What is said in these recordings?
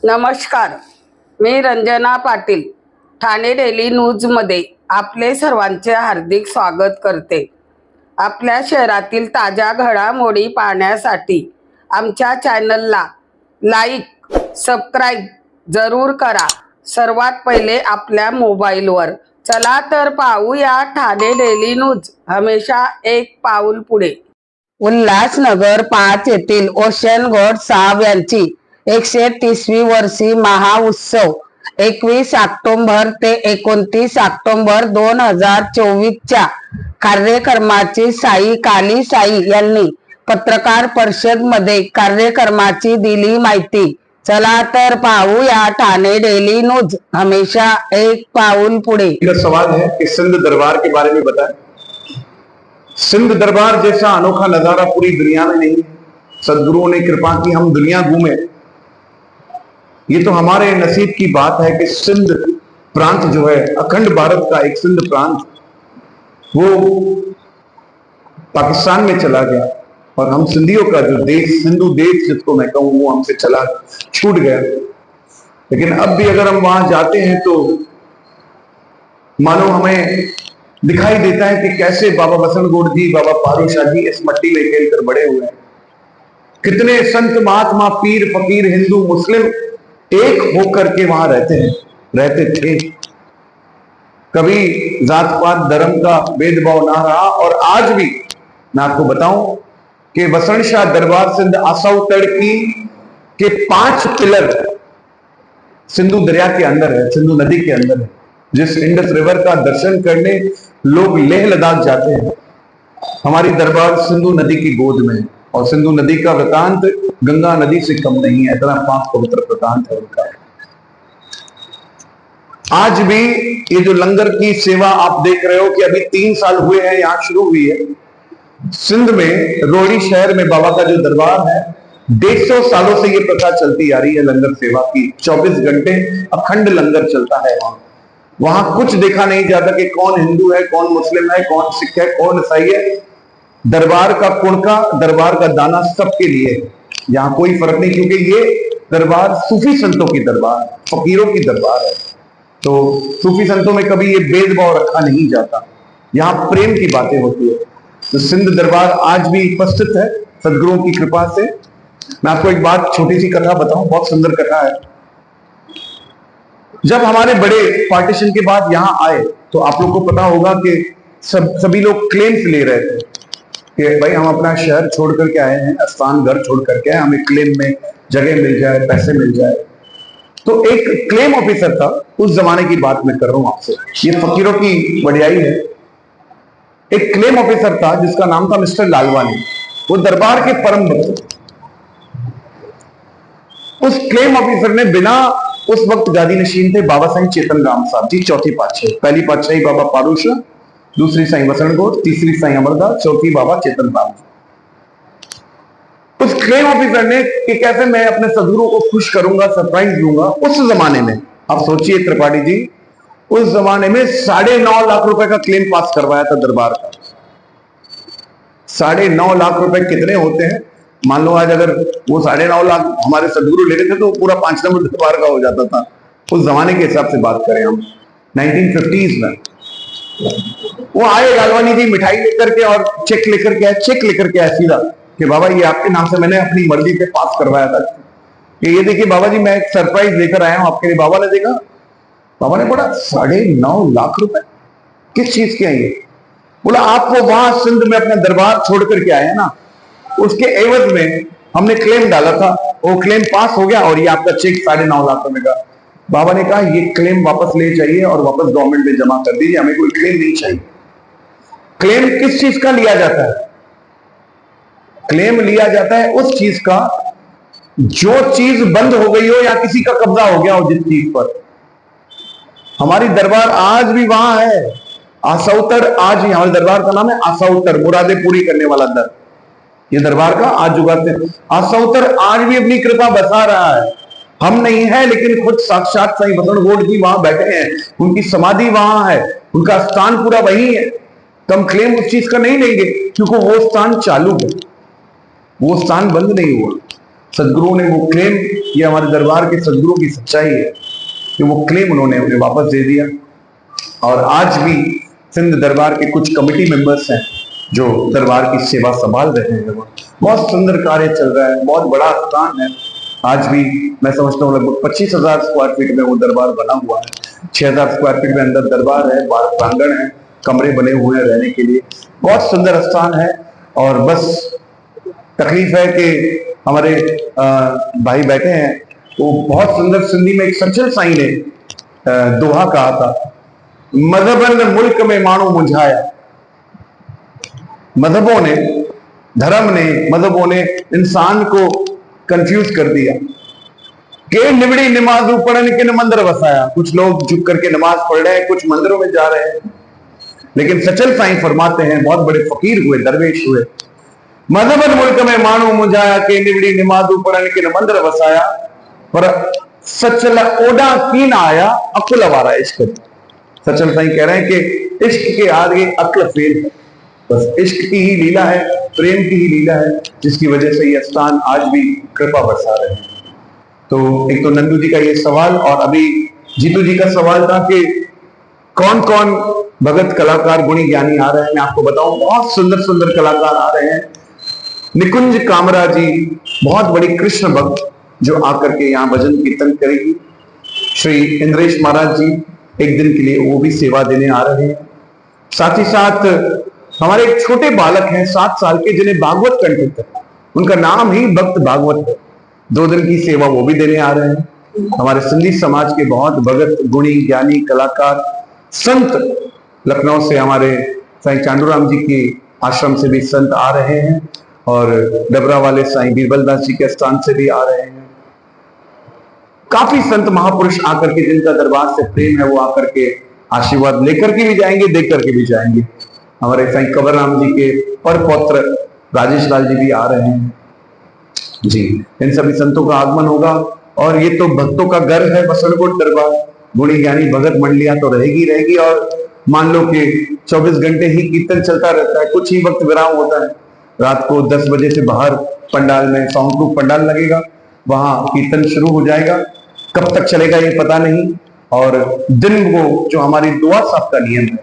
नमस्कार, मी रंजना पाटील ठाणे डेली न्यूजमध्ये आपले सर्वांचे हार्दिक स्वागत करते। आपल्या शहरातील ताज्या घडामोडी पाहण्यासाठी आमच्या चॅनलला लाईक सबस्क्राईब जरूर करा। सर्वात पहिले आपल्या मोबाईलवर चला तर पाहूया ठाणे डेली न्यूज, हमेशा एक पाऊल पुढे। उल्हासनगर 5 येथील ओशन गॉड साहेब यांची 130वी वर्षी महाउत्सव 21 ऑक्टोबर ते 29 ऑक्टोबर 2024 च्या कार्यक्रमाची साई काली साई यांनी पत्रकार परिषद मध्ये कार्यक्रमाची दिली माहिती। चला तर पाहूया ठाणे डेली न्यूज, हमेशा एक पाऊल पुढे। सवाल है कि सिंध दरबार के बारे में बताएं। सिंध दरबार जैसा अनोखा नजारा पूरी दुनिया में नहीं है। सदगुरुओं ने कृपा की, हम दुनिया घूमे। ये तो हमारे नसीब की बात है कि सिंध प्रांत जो है, अखंड भारत का एक सिंध प्रांत, वो पाकिस्तान में चला गया और हम सिंधियों का जो देश, सिंधु देश जिसको मैं कहूं, वो हमसे चला छूट गया। लेकिन अब भी अगर हम वहां जाते हैं तो मानो हमें दिखाई देता है कि कैसे बाबा बसंतगोड़ जी, बाबा पारूशाह जी इस मट्टी में खेलकर बड़े हुए हैं। कितने संत महात्मा, पीर फकीर, हिंदू मुस्लिम एक होकर के वहां रहते थे। कभी जात पात धर्म का भेदभाव ना रहा। और आज भी मैं आपको बताऊं कि वसंत शाह दरबार सिंध आसाऊ तड़की के 5 पिलर सिंधु दरिया के अंदर है, सिंधु नदी के अंदर है। जिस इंडस रिवर का दर्शन करने लोग लेह लद्दाख जाते हैं, हमारी दरबार सिंधु नदी की गोद में है। और सिंधु नदी का वृतांत गंगा नदी से कम नहीं है, इतना पाक पवित्र वृतांत है उनका। आज भी ये जो लंगर की सेवा आप देख रहे हो कि अभी 3 साल हुए हैं, यहां शुरू हुई है। सिंध में रोहड़ी शहर में बाबा का जो दरबार है, 150 सालों से ये प्रथा चलती आ रही है लंगर सेवा की। 24 घंटे अखंड लंगर चलता है वहां कुछ देखा नहीं जाता कि कौन हिंदू है, कौन मुस्लिम है, कौन सिख है, कौन ईसाई है। दरबार का कुणका, दरबार का दाना सबके लिए है। यहाँ कोई फर्क नहीं, क्योंकि ये दरबार सूफी संतों की दरबार, फकीरों की दरबार है। तो सूफी संतों में कभी ये भेदभाव रखा नहीं जाता, यहाँ प्रेम की बातें होती है। तो सिंध दरबार आज भी उपस्थित है सदगुरुओं की कृपा से। मैं आपको एक बात, छोटी सी कथा बताऊं, बहुत सुंदर कथा है। जब हमारे बड़े पार्टीशन के बाद यहां आए तो आप लोग को पता होगा कि सभी लोग क्लेम्स ले रहे थे कि भाई हम अपना शहर छोड़ करके आए हैं, स्थान घर छोड़ करके आए, हमें क्लेम में जगह मिल जाए, पैसे मिल जाए। तो एक क्लेम ऑफिसर था, उस जमाने की बात मैं कर रहा हूं आपसे, ये फकीरों की बढ़ियाई है। एक क्लेम ऑफिसर था जिसका नाम था मिस्टर लालवानी, वो दरबार के परम भक्त। उस क्लेम ऑफिसर ने बिना, उस वक्त गादी नशीन थे बाबा साईं चेतन राम साहब जी, चौथी पातशाही। पहली पातशाही बाबा पारूशाह, दूसरी साईं वसंतगोड़, तीसरी साईं अमरदास, चौथी बाबा चेतन राम। उस क्लेम ऑफिसर ने कि कैसे मैं अपने सदगुरु को खुश करूंगा, सरप्राइज दूंगा। उस जमाने में आप सोचिए त्रिपाठी जी, उस जमाने में 9.5 लाख रुपए का क्लेम पास करवाया था दरबार का। 9.5 लाख रुपए कितने होते हैं? मान लो आज अगर वो 9.5 लाख हमारे सदगुरु ले रहे थे तो पूरा 5 नंबर दरबार का हो जाता था। उस जमाने के हिसाब से बात करें हम, 1950s में। वो आए लालवानी जी मिठाई लेकर के और चेक लेकर के आए। चेक लेकर के आए सीधा कि बाबा ये आपके नाम से मैंने अपनी मर्जी से पास करवाया था, कि ये देखिए बाबा जी मैं एक सरप्राइज लेकर आया हूं आपके लिए। बाबा ने देखा, बाबा ने बोला 9.5 लाख रुपए किस चीज के आएंगे? बोला आप वो वहां सिंध में अपना दरबार छोड़ करके आए हैं ना, उसके एवज में हमने क्लेम डाला था, वो क्लेम पास हो गया और ये आपका चेक 9.5 लाख रुपए का। बाबा ने कहा ये क्लेम वापस ले जाइए और वापस गवर्नमेंट में जमा कर दीजिए, हमें कोई क्लेम नहीं चाहिए। क्लेम किस चीज का लिया जाता है? क्लेम लिया जाता है उस चीज का जो चीज बंद हो गई हो या किसी का कब्जा हो गया हो जिस चीज पर। हमारी दरबार आज भी वहां है, आसाउतर। आज ही हमारे दरबार का नाम है आसाउतर, मुरादे पूरी करने वाला दर। ये दरबार का आज जुगाते आसाउतर आज भी अपनी कृपा बसा रहा है। हम नहीं है, लेकिन खुद साक्षात साईं वसंतगोड़ जी वहां बैठे हैं, उनकी समाधि वहां है, उनका स्थान पूरा वही है। तो हम क्लेम उस चीज का नहीं लेंगे, क्योंकि वो स्थान चालू है, वो स्थान बंद नहीं हुआ। सदगुरुओं ने वो क्लेम, ये हमारे दरबार के सदगुरु की सच्चाई है कि वो क्लेम उन्होंने उन्हें वापस दे दिया। और आज भी सिंध दरबार के कुछ कमिटी मेंबर्स हैं जो दरबार की सेवा संभाल रहे हैं। बहुत सुंदर कार्य चल रहा है, बहुत बड़ा स्थान है। आज भी मैं समझता हूँ लगभग 25,000 स्क्वायर फीट में वो दरबार बना हुआ है। 6,000 स्क्वायर फीट में अंदर दरबार है, बाहर प्रांगण है, कमरे बने हुए हैं रहने के लिए। बहुत सुंदर स्थान है। और बस तकलीफ है कि हमारे भाई बैठे हैं, वो बहुत सुंदर सिंधी में एक सचल साईं ने दोहा कहा था, मजहबन मुल्क में मानू मुंझाया। मजहबों ने, धर्म ने, मजहबों ने इंसान को कंफ्यूज कर दिया। के निबड़ी नमाज पढ़ने के मंदिर बसाया। कुछ लोग झुक करके नमाज पढ़ रहे हैं, कुछ मंदिरों में जा रहे हैं, लेकिन सचल साईं फरमाते हैं, बहुत बड़े फकीर हुए, दरवेश हुए, मजहबन मुल्क में मानू मुंझाया के निबड़ी नमाज पढ़ने के मंदिर बसाया, पर सचल ओडा की ना आया अकुल वारा इश्क। सचल साईं कह रहे हैं कि इश्क के आगे अक्ल फेल है। बस इश्क की ही लीला है, प्रेम की ही लीला है, जिसकी वजह से ये स्थान आज भी कृपा बरसा रहे हैं। तो एक तो नंदू जी का ये सवाल, और अभी जीतू जी का सवाल था कि कौन कौन भगत कलाकार गुणी ज्ञानी आ रहे हैं। मैं आपको बताऊं, बहुत सुंदर सुंदर कलाकार आ रहे हैं। निकुंज कामरा जी, बहुत बड़ी कृष्ण भक्त, जो आकर के यहाँ भजन कीर्तन करेगी। श्री इंद्रेश महाराज जी एक दिन के लिए वो भी सेवा देने आ रहे हैं। साथ ही साथ हमारे एक छोटे बालक हैं 7 साल के, जिन्हें भागवत कंठित है, उनका नाम ही भक्त भागवत है। 2 दिन की सेवा वो भी देने आ रहे हैं। हमारे सिंधी समाज के बहुत भगत गुणी ज्ञानी कलाकार संत, लखनऊ से हमारे साईं चांडूराम जी के आश्रम से भी संत आ रहे हैं, और डबरा वाले साईं बीरबल दास जी के स्थान से भी आ रहे हैं। काफी संत महापुरुष आकर के, जिनका दरबार से प्रेम है, वो आकर के आशीर्वाद लेकर के भी जाएंगे, देकर के भी जाएंगे। हमारे साईं कंवर राम जी के पर पौत्र राजेश लाल जी भी आ रहे हैं जी। इन सभी संतों का आगमन होगा, और ये तो भक्तों का घर है बसंतकोट दरबार। गुणी ज्ञानी भगत मंडलियां तो रहेगी रहेगी, और मान लो कि 24 घंटे ही कीर्तन चलता रहता है, कुछ ही वक्त विराम होता है। रात को 10 बजे से बाहर पंडाल में साउंड प्रूफ पंडाल लगेगा, वहां कीर्तन शुरू हो जाएगा। कब तक चलेगा ये पता नहीं। और दिन को जो हमारी दुआ साहब का नियम है,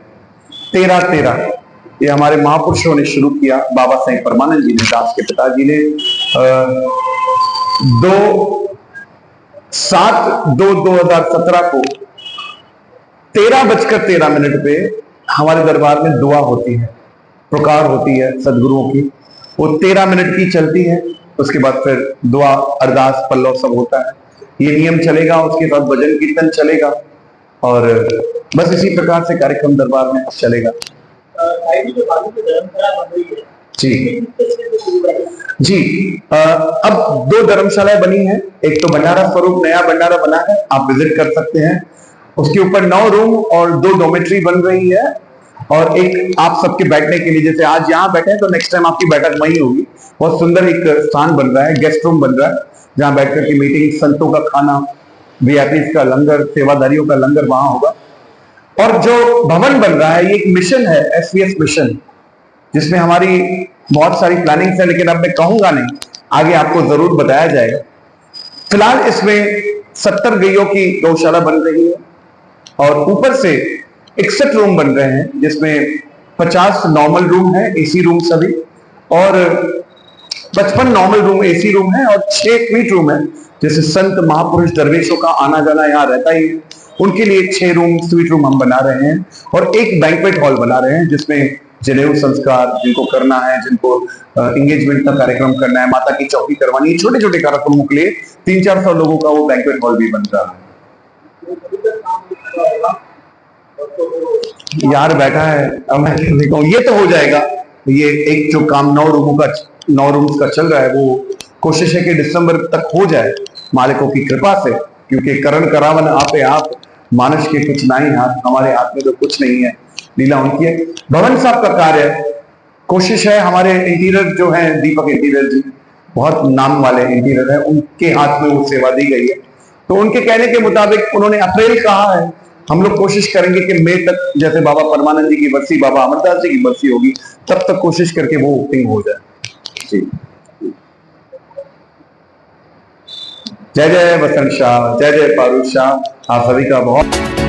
13-13, ये हमारे महापुरुषों ने शुरू किया। बाबा साईं परमानंद जी ने, दास के पिताजी ने 2/7/2017 को 13:13 पे हमारे दरबार में दुआ होती है, पुकार होती है सदगुरुओं की। वो 13 मिनट की चलती है, उसके बाद फिर दुआ, अरदास, पल्लव सब होता है। ये नियम चलेगा, उसके बाद भजन कीर्तन चलेगा, और बस इसी प्रकार से कार्यक्रम दरबार में चलेगा। जी जी। अब 2 धर्मशालाएं बनी हैं। एक तो भंडारा स्वरूप नया भंडारा बना है, आप विजिट कर सकते हैं। उसके ऊपर 9 रूम और 2 डॉर्मेट्री बन रही है, और एक आप सबके बैठने के लिए, जैसे आज यहाँ बैठे हैं तो नेक्स्ट टाइम आपकी बैठक वहीं होगी। बहुत सुंदर एक स्थान बन रहा है, गेस्ट रूम बन रहा है, जहाँ बैठकर की मीटिंग, संतों का खाना, वीआईपी का लंगर, सेवादारियों का लंगर वहां होगा। और जो भवन बन रहा है, ये एक मिशन है, एसवीएस मिशन, जिसमें हमारी बहुत सारी प्लानिंग्स है, लेकिन अब मैं कहूंगा नहीं, आगे आपको जरूर बताया जाएगा। फिलहाल इसमें 70 गैयों की गौशाला बन रही है, और ऊपर से 61 रूम बन रहे हैं, जिसमें 50 नॉर्मल रूम है, एसी रूम सभी, और 55 नॉर्मल रूम एसी रूम है, और 6 स्वीट रूम है। जैसे संत महापुरुष दरवेशों का आना जाना यहाँ रहता ही है, उनके लिए 6 रूम स्वीट रूम हम बना रहे हैं, और एक बैंक्वेट हॉल बना रहे हैं, जिसमें जनेऊ संस्कार जिनको करना है, जिनको एंगेजमेंट का कार्यक्रम करना है, माता की चौकी करवानी है, छोटे छोटे कार्यक्रमों के लिए 300-400 लोगों का वो बैंक्वेट हॉल भी बन रहा है। यार बैठा है, अब मैं देखा ये तो हो जाएगा। ये एक जो काम 9 रूम्स का चल रहा है, वो कोशिश है कि दिसंबर तक हो जाए, मालिकों की कृपा से, क्योंकि करण करावन आपे आप, मानुष के कुछ नहीं हाथ, हमारे हाथ में तो कुछ नहीं है, लीला उनकी है। भवन साहब का कार्य, कोशिश है, हमारे इंटीरियर जो है दीपक इंटीरियर जी, बहुत नाम वाले इंटीरियर है, उनके हाथ में वो सेवा दी गई है। तो उनके कहने के मुताबिक उन्होंने अप्रैल कहा है, हम लोग कोशिश करेंगे कि मई तक, जैसे बाबा परमानंद जी की बरसी, बाबा अमरदास जी की बरसी होगी, तब तक कोशिश करके वो ओपनिंग हो जाए। जी जय जय बसंत शाह, जय जय पारूल शाह। आप सभी का बहुत